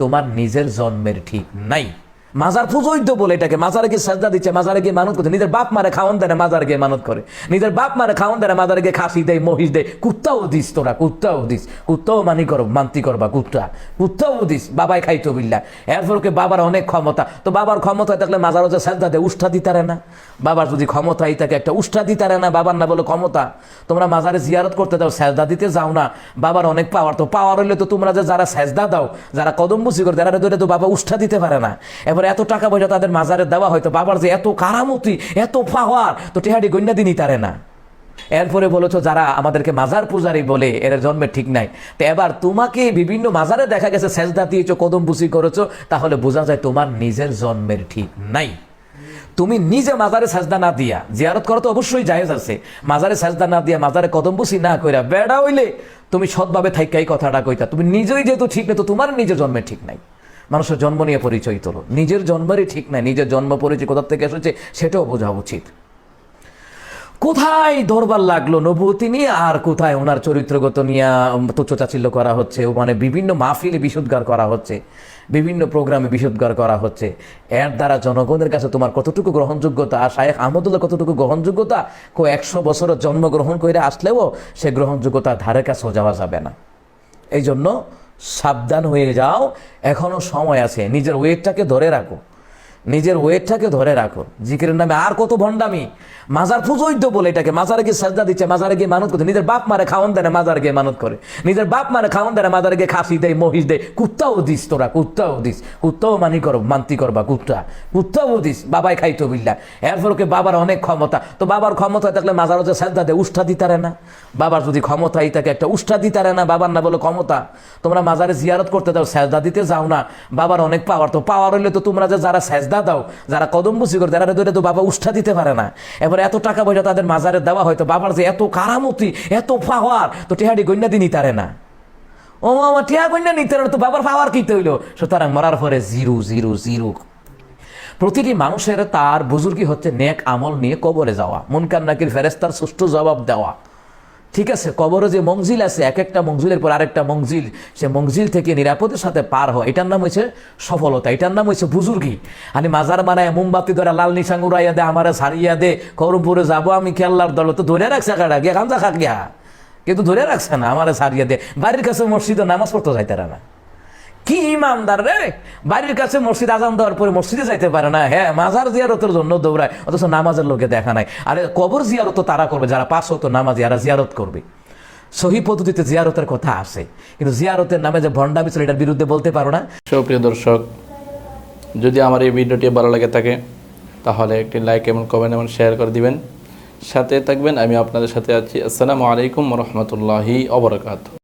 তোমার নিজের জন্মের ঠিক নাই। মাজার পুজোই তো বলে এটাকে। মাজারে গিয়ে সাজদা দিচ্ছে, মাজারে গিয়ে মানত করছে, নিজের বাপ মারে খাওয়ান দেয় না, মাজারে গিয়ে মানত করে, নিজের বাপ মারে খাওয়ান দেয় না, মাজারে গিয়ে খাসি দেয়, মহিষ দেয়, কুত্তাও দিস তোরা, কুত্তাও দিস, কুত্তাও মানতি করবা, কুত্তাও দিস, বাবাই খাইতো বিল্লা। এরপর ওকে বাবার অনেক ক্ষমতা, তো বাবার ক্ষমতা থাকলে মাজারও যে সাজদা দেয় উষ্ঠা দিতারে না? বাবার যদি ক্ষমতাই থাকে একটা উষ্ঠা দিতারে না? বাবার না বলে ক্ষমতা। তোমরা মাজারে জিয়ারত করতে দাও, সাজদা দিতে যাও না, বাবার অনেক পাওয়ার, তো পাওয়ার হইলে তো তোমরা যে যারা সাজদা দাও, যারা কদম বুঝি করে, যারা ধরে তো বাবা উষ্ঠা দিতে পারে না। এবার এত টাকা পয়সা তাদের মাজারে দেওয়া হয়তো, বাবার যে এত কারামতি, এত পাওয়ার, তো টেহাডি গন্যা দিনই তারে না। এরপরে বলেছো যারা আমাদেরকে মাজার পূজারি বলে, এর জন্মে ঠিক নাই। তো এবার তোমাকে বিভিন্ন মাজারে দেখা গেছে সেজদা দিয়েছো, কদম বুসি করেছো, তাহলে বোঝা যায় তোমার নিজের জন্মের ঠিক নাই। তুমি নিজে মাজারে সাজদা না দিয়া, জিয়ারত করা তো অবশ্যই জায়েজ আছে, মাজারে সাজদা না দিয়া, মাজারে কদম বুসি না কইরা বেড়া হইলে তুমি সৎভাবে থাইকাই কথাটা কইতা। তুমি নিজেই যেহেতু ঠিক নেই, তো তোমার নিজের জন্মের ঠিক নাই। মানুষের জন্ম নিয়ে পরিচয় তোলো, নিজের জন্মেরই ঠিক নাই, নিজের জন্ম পরিচয় কোথা থেকে এসেছে সেটাও বোঝা উচিত। কোথায় দরবার লাগলো নবুয়তি নিয়ে, আর কোথায় ওনার চরিত্রগত নিয়ে তুচ্ছতাচ্ছিল্য করা হচ্ছে, মানে বিভিন্ন মাহফিলে বিশুদ্ধার করা হচ্ছে, বিভিন্ন প্রোগ্রামে বিশুদ্ধার করা হচ্ছে। এর দ্বারা জনগণের কাছে তোমার কতটুকু গ্রহণযোগ্যতা, আর শায়েখ আহমদুল্লাহ কতটুকু গ্রহণযোগ্যতা, 100 বছরের জন্মগ্রহণ করে আসলেও সে গ্রহণযোগ্যতার ধারে কাছেও যাওয়া যাবে না। এই জন্য সাবধান হয়ে যাও, এখনো সময় আছে, নিজের ওয়েটটাকে ধরে রাখো, নিজের ওয়েটটাকে ধরে রাখো। জিকিরের নামে আর কত ভণ্ডামি। মাজার পুজোই তো বলে এটাকে। মাজারে গিয়ে সাজদা দিচ্ছে, মাজারে গিয়ে মানত করছে, নিজের বাপ মারে খাওয়ান দেয় না, মাজারে গিয়ে মানত করে, নিজের বাপ মারে খাওয়ান দেয় না, মাজারে গিয়ে খাসি দেয়, মহিষ দেয়, কুত্তাও দিস তোরা, কুত্তাও দিস, কুত্তাও মানতি করবা, কুত্তাও দিস, বাবাই খাইতো বিল্লা। এরপর ওকে বাবার অনেক ক্ষমতা, তো বাবার ক্ষমতা থাকলে মাজারও যে সাজদা দেয় উষ্ঠা দিতারে না? বাবার যদি ক্ষমতাই থাকে একটা উষ্ঠা দিতারে না? বাবার না বলে ক্ষমতা। তোমরা মাজারে জিয়ারত করতে দাও, সাজদা দিতে যাও না, বাবার অনেক পাওয়ার, তো পাওয়ার হইলে তো তোমরা যে যারা সাজদা দাও, যারা কদম বুঝি করে, যারা ধরে তো বাবা উষ্ঠা দিতে পারে না। এবার এত টাকা পয়সা তাদের মাজারে দেওয়া হয়তো, বাবার যে এত কারামতি, এত পাওয়ার, তো টেহাডি গন্যা দিনই তারে না। ও আমার টেহা গন্যা নিতে তো বাবার পাওয়ার কিতে হইলো। সুতরাং মরার পরে জিরো জিরো জিরো। প্রতিটি মানুষের তার বুজুর্গি হচ্ছে নেক আমল নিয়ে কবরে যাওয়া, মুনকার নাকির ফেরেশতার সুষ্ঠু জবাব দেওয়া। ঠিক আছে, কবরে যে মঞ্জিল আছে, এক একটা মঞ্জিলের পর আরেকটা মঞ্জিল, সে মঞ্জিল থেকে নিরাপদের সাথে পার হয়, এটার নাম হয়েছে সফলতা, এটার নাম হয়েছে বুজুর্গি। আমি মাজার বানায় মোমবাতি ধরে লাল নিশাং উড়াইয়া দে, আমারে সারিয়া দে, করমপুরে যাবো আমি খেলার দল, তো ধরে রাখছে কাটা গিয়া গাঞ্জা খাক গিয়া, কিন্তু ধরে রাখছে না, আমারে সারিয়া দে। বাড়ির কাছে মসজিদে নামাজ পড়তে যাইতে না। কি ইমানদার রে, বাড়ির কাছে মসজিদ আজান দেওয়ার পরে মসজিদে যাইতে পারে না, হ্যাঁ মাজার জিয়ারতের জন্য দৌড়ায়, অথচ নামাজের লোকে দেখা নাই। আরে কবর জিয়ারত তারা করবে যারা 5 ওয়াক্ত নামাজি, যারা জিয়ারত করবে। সহি পদ্ধতিতে জিয়ারতের কথা আছে, কিন্তু জিয়ারতের নামে যে ভণ্ডামি ছিল, এটার বিরুদ্ধে বলতে পারো না। সুপ্রিয় দর্শক, যদি আমার এই ভিডিওটি ভালো লাগে থাকে তাহলে একটি লাইক এবং কমেন্ট এবং শেয়ার করে দিবেন, সাথে থাকবেন। আমি আপনাদের সাথে আছি। আসসালামু আলাইকুম ওয়া রাহমাতুল্লাহি ওয়া বারাকাতুহু।